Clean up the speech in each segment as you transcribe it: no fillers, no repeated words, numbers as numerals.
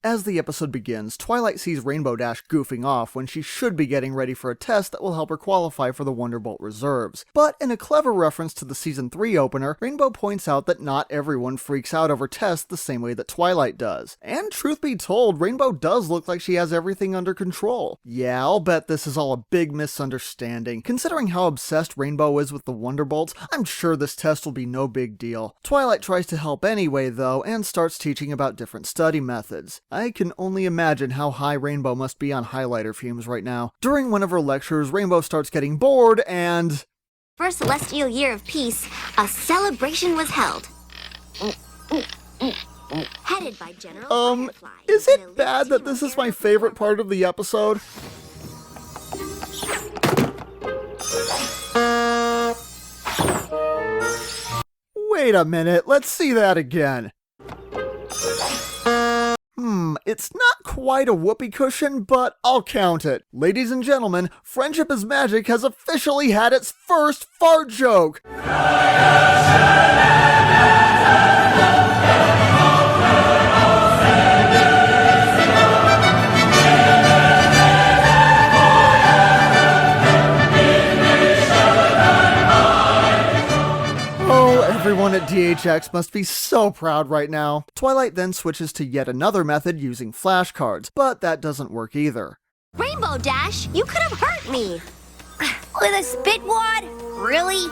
As the episode begins, Twilight sees Rainbow Dash goofing off when she should be getting ready for a test that will help her qualify for the Wonderbolt reserves. But in a clever reference to the Season 3 opener, Rainbow points out that not everyone freaks out over tests the same way that Twilight does. And truth be told, Rainbow does look like she has everything under control. Yeah, I'll bet this is all a big misunderstanding. Considering how obsessed Rainbow is with the Wonderbolts, I'm sure this test will be no big deal. Twilight tries to help anyway though, and starts teaching about different study methods. I can only imagine how high Rainbow must be on highlighter fumes right now. During one of her lectures, Rainbow starts getting bored and... For Celestial Year of Peace, a celebration was held. Headed by General Firefly. Is it bad that this is my favorite part of the episode? Wait a minute, let's see that again. It's not quite a whoopee cushion, but I'll count it. Ladies and gentlemen, Friendship is Magic has officially had its first fart joke! Everyone at DHX must be so proud right now. Twilight then switches to yet another method using flashcards, but that doesn't work either. Rainbow Dash, you could have hurt me. With a spit wad? Really?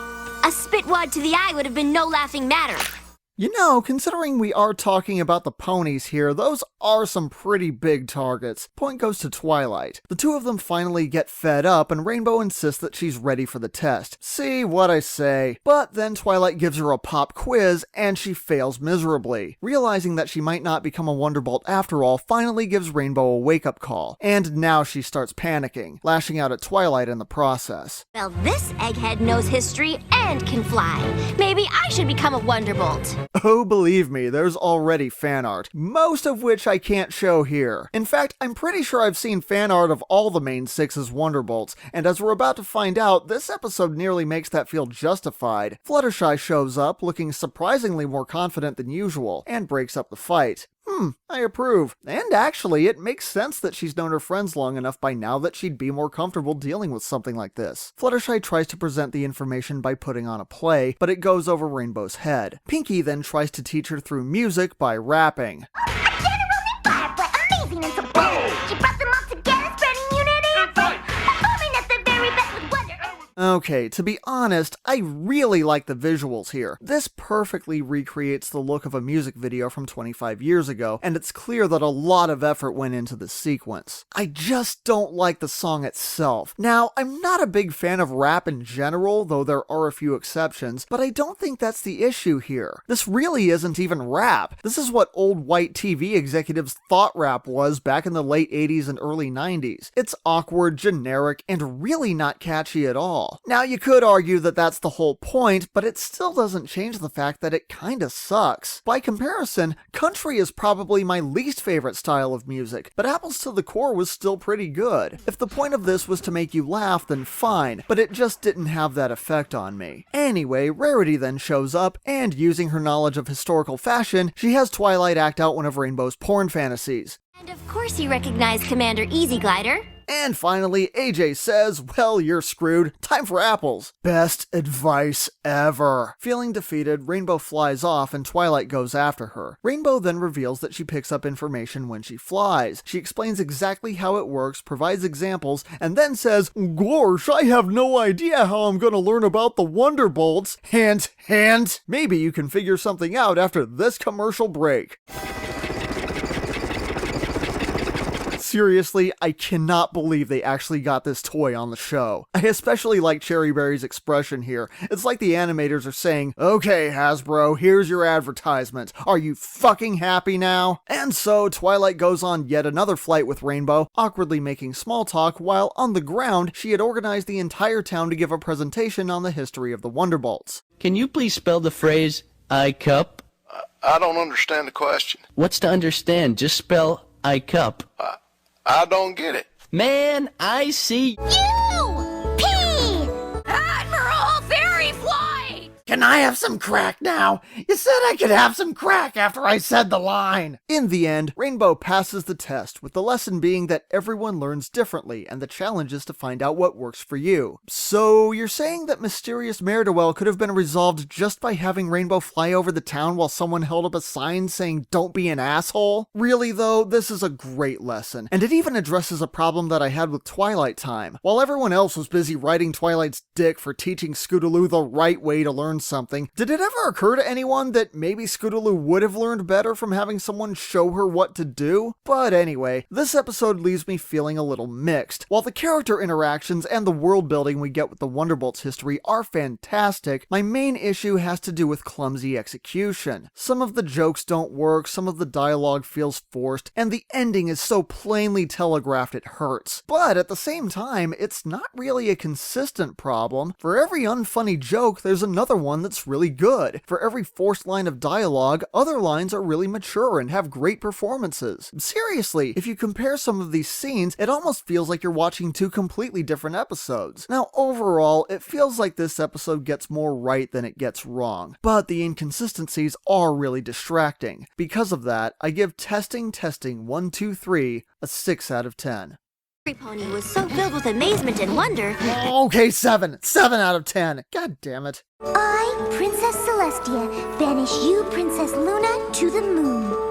A spit wad to the eye would have been no laughing matter. You know, considering we are talking about the ponies here, those are some pretty big targets. Point goes to Twilight. The two of them finally get fed up and Rainbow insists that she's ready for the test. See what I say? But then Twilight gives her a pop quiz and she fails miserably. Realizing that she might not become a Wonderbolt after all finally gives Rainbow a wake-up call. And now she starts panicking, lashing out at Twilight in the process. Well, this egghead knows history and can fly. Maybe I should become a Wonderbolt. Oh, believe me, there's already fan art, most of which I can't show here. In fact, I'm pretty sure I've seen fan art of all the main 6 as Wonderbolts, and as we're about to find out, this episode nearly makes that feel justified. Fluttershy shows up, looking surprisingly more confident than usual, and breaks up the fight. I approve. And actually, it makes sense that she's known her friends long enough by now that she'd be more comfortable dealing with something like this. Fluttershy tries to present the information by putting on a play, but it goes over Rainbow's head. Pinkie then tries to teach her through music by rapping. Amazing and so bold. She brought them all together, spreading unity and fight. Performing at their very best with wonder. Okay, to be honest, I really like the visuals here. This perfectly recreates the look of a music video from 25 years ago, and it's clear that a lot of effort went into this sequence. I just don't like the song itself. Now, I'm not a big fan of rap in general, though there are a few exceptions, but I don't think that's the issue here. This really isn't even rap. This is what old white TV executives thought rap was back in the late 80s and early 90s. It's awkward, generic, and really not catchy at all. Now, you could argue that that's the whole point, but it still doesn't change the fact that it kinda sucks. By comparison, country is probably my least favorite style of music, but Apples to the Core was still pretty good. If the point of this was to make you laugh, then fine, but it just didn't have that effect on me. Anyway, Rarity then shows up, and using her knowledge of historical fashion, she has Twilight act out one of Rainbow's porn fantasies. And of course you recognize Commander Easy Glider. And finally, AJ says, well, you're screwed. Time for apples. Best advice ever. Feeling defeated, Rainbow flies off and Twilight goes after her. Rainbow then reveals that she picks up information when she flies. She explains exactly how it works, provides examples, and then says, Gorsh, I have no idea how I'm gonna learn about the Wonderbolts. Hint. Maybe you can figure something out after this commercial break. Seriously, I cannot believe they actually got this toy on the show. I especially like Cherry Berry's expression here. It's like the animators are saying, okay Hasbro, here's your advertisement. Are you fucking happy now? And so Twilight goes on yet another flight with Rainbow, awkwardly making small talk while on the ground she had organized the entire town to give a presentation on the history of the Wonderbolts. Can you please spell the phrase, I cup? I don't understand the question. What's to understand? Just spell, I cup. I don't get it. Man, I see. You! P! Admiral Fairy Flight! Can I have some crack now? You said I could have some crack after I said the line. In the end, Rainbow passes the test, with the lesson being that everyone learns differently, and the challenge is to find out what works for you. So, you're saying that Mysterious Mare-do-Well could have been resolved just by having Rainbow fly over the town while someone held up a sign saying, "Don't be an asshole"? Really though, this is a great lesson, and it even addresses a problem that I had with Twilight Time. While everyone else was busy riding Twilight's dick for teaching Scootaloo the right way to learn something, did it ever occur to anyone that maybe Scootaloo would have learned better from having someone show her what to do? But anyway, this episode leaves me feeling a little mixed. While the character interactions and the world building we get with the Wonderbolt's history are fantastic, my main issue has to do with clumsy execution. Some of the jokes don't work, some of the dialogue feels forced, and the ending is so plainly telegraphed it hurts. But at the same time, it's not really a consistent problem. For every unfunny joke, there's another one that's really good. For every forced line of dialogue, other lines are really mature and have great performances. Seriously, if you compare some of these scenes, it almost feels like you're watching two completely different episodes. Now, overall, it feels like this episode gets more right than it gets wrong, but the inconsistencies are really distracting. Because of that, I give Testing 1, 2, 3 a 6 out of 10. Pony was so filled with amazement and wonder. Okay, 7 out of 10. God damn it. I, Princess Celestia, banish you, Princess Luna, to the moon.